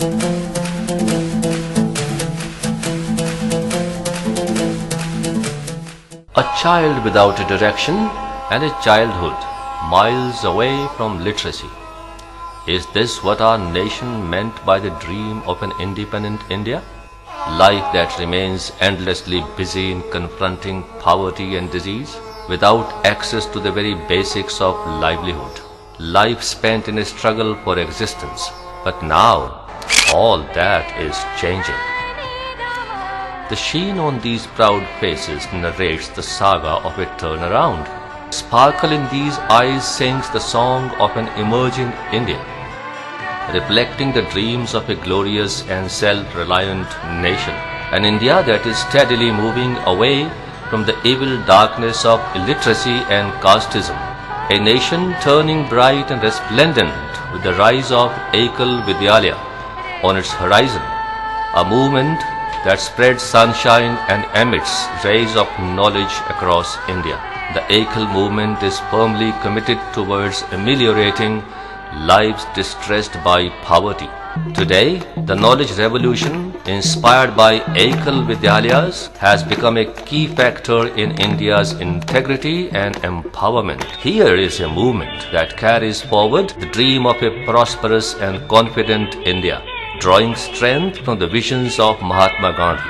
A child without a direction and a childhood miles away from literacy. Is this what our nation meant by the dream of an independent India? Life that remains endlessly busy in confronting poverty and disease without access to the very basics of livelihood. Life spent in a struggle for existence. But now, all that is changing. The sheen on these proud faces narrates the saga of a turnaround. Sparkle in these eyes sings the song of an emerging India, reflecting the dreams of a glorious and self-reliant nation. An India that is steadily moving away from the evil darkness of illiteracy and casteism. A nation turning bright and resplendent with the rise of Ekal Vidyalaya on its horizon. A movement that spreads sunshine and emits rays of knowledge across India. The Ekal movement is firmly committed towards ameliorating lives distressed by poverty. Today, the knowledge revolution inspired by Ekal Vidyalayas has become a key factor in India's integrity and empowerment. Here is a movement that carries forward the dream of a prosperous and confident India, drawing strength from the visions of Mahatma Gandhi,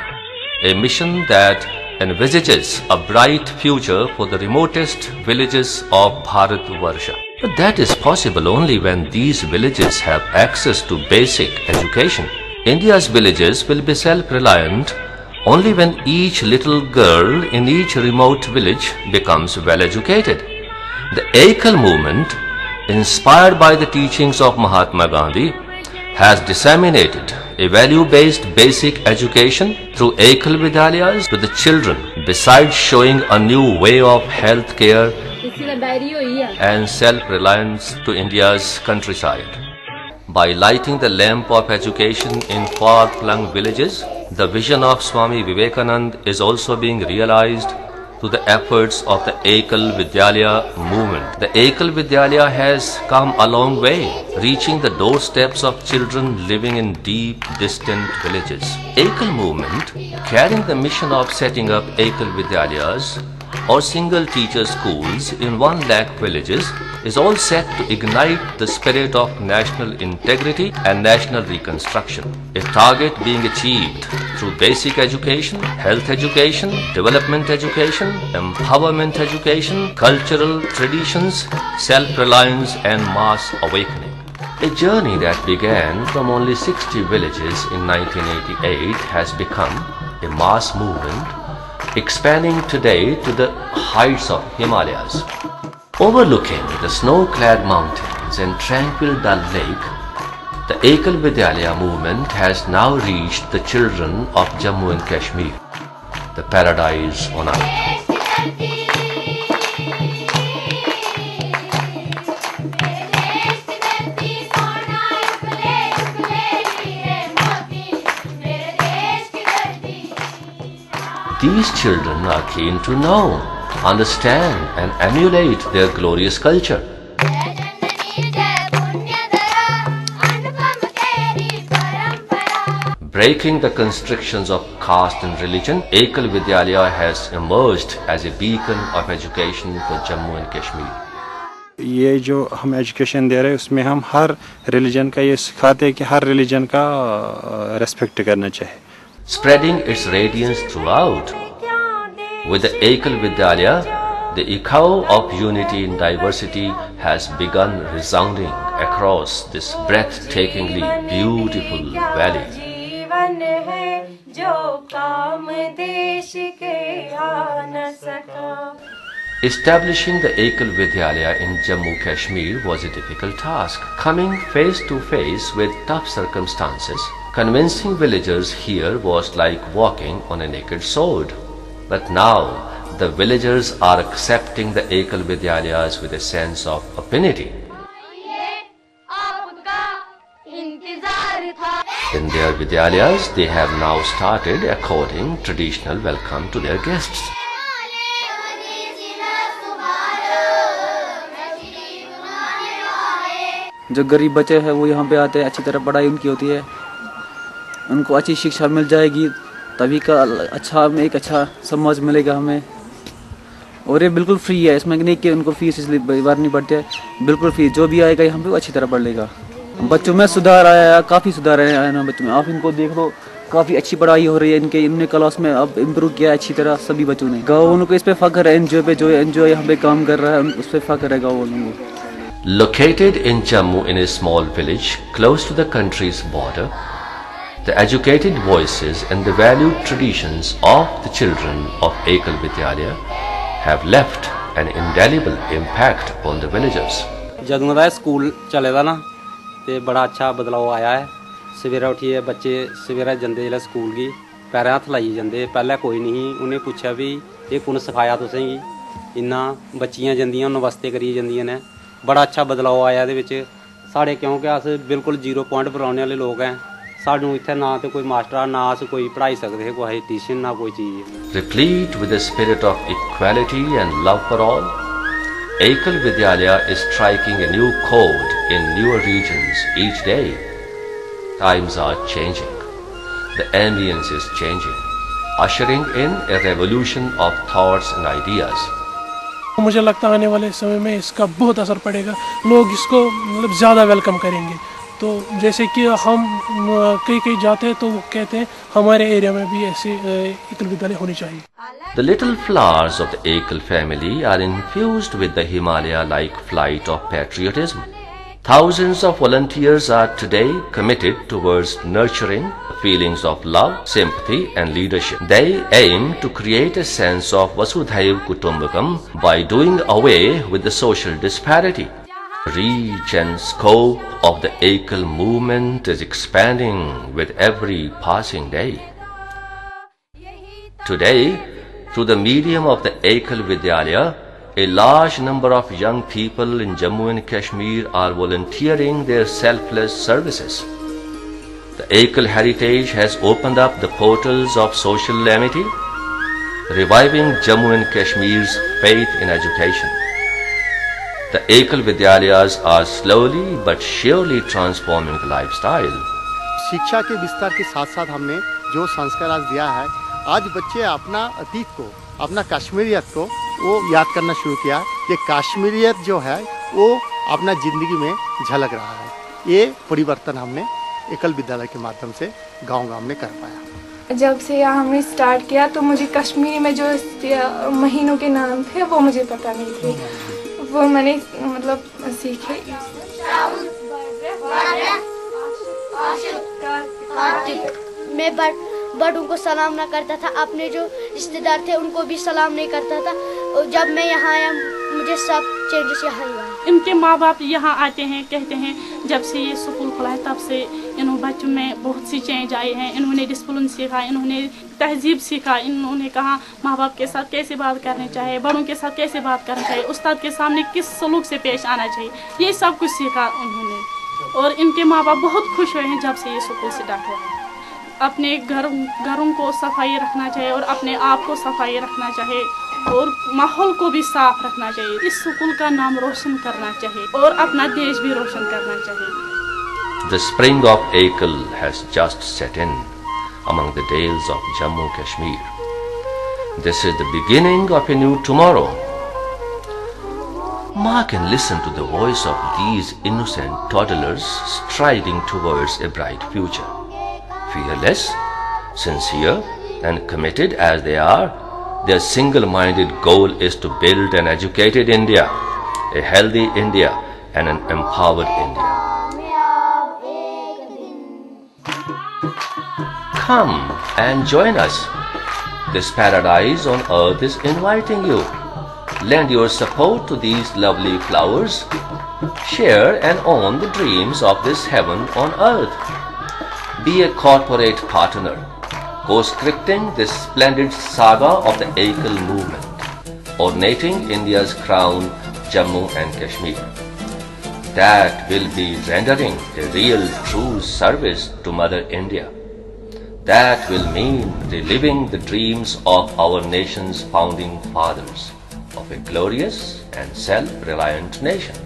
a mission that envisages a bright future for the remotest villages of Bharatvarsha. But that is possible only when these villages have access to basic education. India's villages will be self-reliant only when each little girl in each remote village becomes well-educated. The Ekal movement, inspired by the teachings of Mahatma Gandhi, has disseminated a value-based basic education through Ekal Vidyalayas to the children, besides showing a new way of health care and self-reliance to India's countryside. By lighting the lamp of education in far-flung villages, the vision of Swami Vivekananda is also being realized through the efforts of the Ekal Vidyalaya movement. The Ekal Vidyalaya has come a long way, reaching the doorsteps of children living in deep, distant villages. Ekal movement, carrying the mission of setting up Ekal Vidyalayas or single teacher schools in 1 lakh villages, is all set to ignite the spirit of national integrity and national reconstruction. A target being achieved through basic education, health education, development education, empowerment education, cultural traditions, self-reliance and mass awakening. A journey that began from only 60 villages in 1988 has become a mass movement, expanding today to the heights of Himalayas. Overlooking the snow-clad mountains and tranquil Dal Lake, the Ekal Vidyalaya movement has now reached the children of Jammu and Kashmir, the paradise on earth. These children are keen to know, understand and emulate their glorious culture. Breaking the constrictions of caste and religion, Ekal Vidyalaya has emerged as a beacon of education for Jammu and Kashmir. ये जो हम education दे रहे हैं उसमें हम हर religion का ये सिखाते हैं कि हर रिलीजन का रेस्पेक्ट करना चाहिए. Spreading its radiance throughout. With the Ekal Vidyalaya, the echo of unity in diversity has begun resounding across this breathtakingly beautiful valley. Establishing the Ekal Vidyalaya in Jammu Kashmir was a difficult task, coming face to face with tough circumstances. Convincing villagers here was like walking on a naked sword. But now, the villagers are accepting the Ekal Vidyalayas with a sense of affinity. In their Vidyalayas, they have now started according traditional welcome to their guests. जो गरीब बच्चे हैं वो यहाँ पे आते हैं, अच्छी तरह पढ़ाई उनकी होती है, उनको अच्छी शिक्षा मिल जाएगी, तभी का एक अच्छा समाज मिलेगा हमें। और ये बिल्कुल फ्री है, इसमें नहीं कि उनको फीस इसलिए भरनी पड़ती है, बिल्कुल फ्री। जो भी आएगा यहाँ पे वो अच्छी तरह पढ़ लेगा। बच्चों में सुधार आया है, काफ़ी सुधार आया है ना बच्चों में। आप इनको देख लो, काफ़ी अच्छी पढ़ाई हो रही है इनने क्लास में अब इम्प्रूव किया अच्छी तरह सभी बच्चों ने। गाँव वालों को इस पे फख्र है, एनजीओ पे, जो एनजीओ यहाँ पे काम कर रहा है उस पर फख्र है गाँव वालों को। Located in Jammu in a small village close to the country's border, the educated voices and the valued traditions of the children of Ekal Vidyalaya have left an indelible impact upon the villagers. ਜਦੋਂ ਦਾ school ਚੱਲੇ ਦਾ ਨਾ ਤੇ ਬੜਾ ਅੱਛਾ ਬਦਲਾਅ ਆਇਆ ਹੈ। ਸਵੇਰੇ ਉੱਠੀਏ ਬੱਚੇ ਸਵੇਰੇ ਜਾਂਦੇ ਜਿਹੜੇ ਸਕੂਲ ਗਏ ਪੈਰਾਂ ਹੱਥ ਲਾਈ ਜਾਂਦੇ, ਪਹਿਲਾਂ ਕੋਈ ਨਹੀਂ। ਉਹਨੇ ਪੁੱਛਿਆ ਵੀ ਇਹ ਕੁਣ ਸਿਖਾਇਆ ਤੁਸੀਂ, ਇੰਨਾ ਬੱਚੀਆਂ ਜਾਂਦੀਆਂ ਉਹਨੂੰ ਵਾਸਤੇ ਕਰੀ ਜਾਂਦੀਆਂ ਨੇ। बड़ा अच्छा बदलाव आया ਇਹਦੇ ਵਿੱਚ ਸਾਡੇ, ਕਿਉਂਕਿ ਅਸ ਬਿਲਕੁਲ 0 ਪੁਆਇੰਟ ਪਰ ਆਉਣ ਵਾਲੇ ਲੋਕ ਹੈ। ਸਾਨੂੰ ਇੱਥੇ ਨਾ ਤੇ ਕੋਈ ਮਾਸਟਰ ਨਾ ਅਸ ਕੋਈ ਪੜ੍ਹਾਈ ਸਕਦੇ ਹੈ, ਕੋਈ ਟਿਊਸ਼ਨ ਨਾ ਕੋਈ ਚੀਜ਼। Replete with the spirit of equality and love for all, Ekal Vidyalaya is striking a new chord in newer regions each day. Times are changing, the ambience is changing, ushering in a revolution of thoughts and ideas. मुझे लगता है आने वाले समय में इसका बहुत असर पड़ेगा, लोग इसको मतलब ज़्यादा वेलकम करेंगे। तो जैसे कि हम कहीं जाते हैं तो वो कहते हैं हमारे एरिया में भी ऐसे एकल विद्यालय होनी चाहिए। The little flowers of the Ekal family are infused with the Himalaya-like flight of patriotism. Thousands of volunteers are today committed towards nurturing feelings of love, sympathy and leadership. They aim to create a sense of Vasudhaiva Kutumbakam by doing away with the social disparity. Reach and scope of the Ekal movement is expanding with every passing day. Today, through the medium of the Ekal Vidyalaya, a large number of young people in Jammu and Kashmir are volunteering their selfless services. The Ekal heritage has opened up the portals of social amity, reviving Jammu and Kashmir's faith in education. The Ekal Vidyalayas are slowly but surely transforming the lifestyle. शिक्षा के विस्तार के साथ साथ हमने जो संस्कार आज दिया है, आज बच्चे अपना अतीत को, अपना कश्मीरियत को वो याद करना शुरू किया। ये कश्मीरियत जो है वो अपना ज़िंदगी में झलक रहा है। ये परिवर्तन हमने एकल विद्यालय के माध्यम से गांव-गांव में कर पाया। जब से यहाँ हमने स्टार्ट किया तो मुझे कश्मीरी में जो महीनों के नाम थे वो मुझे पता नहीं थे, वो मैंने मतलब सीखे। मैं बड़ों को सलाम ना करता था, अपने जो रिश्तेदार थे उनको भी सलाम नहीं करता था। और जब मैं यहाँ आया मुझे सब चेंजेस यहाँ ही आए। इनके माँ बाप यहाँ आते हैं, कहते हैं जब से ये स्कूल खुला है तब से इन बच्चों में बहुत सी चेंज आई हैं। इन्होंने डिसिप्लिन सीखा, इन्होंने तहजीब सीखा, इन्होंने कहा माँ बाप के साथ कैसे बात करनी चाहिए, बड़ों के साथ कैसे बात करनी चाहिए, उस्ताद के सामने किस सलूक से पेश आना चाहिए, ये सब कुछ सीखा उन्होंने। और इनके माँ बाप बहुत खुश हुए हैं जब से ये स्कूल स्टार्ट हुआ। अपने घरों को सफाई रखना चाहिए और अपने आप को सफाई रखना चाहिए और माहौल को भी साफ रखना चाहिए। इस स्कूल का नाम रोशन करना चाहिए और अपना देश भी रोशन करना चाहिए। The spring of Ekal has just set in among the dales of Jammu Kashmir. This is the beginning of a new tomorrow. Mark and listen to the voice of these innocent toddlers striding towards a bright future. Fearless, sincere and committed as they are, their single-minded goal is to build an educated India, a healthy India and an empowered India. Come and join us. This paradise on earth is inviting you. Lend your support to these lovely flowers. Share and own the dreams of this heaven on earth. Be a corporate partner, co-scripting this splendid saga of the Ekal movement, ornating India's crown, Jammu and Kashmir. That will be rendering a real true service to Mother India. That will mean reliving the dreams of our nation's founding fathers of a glorious and self-reliant nation.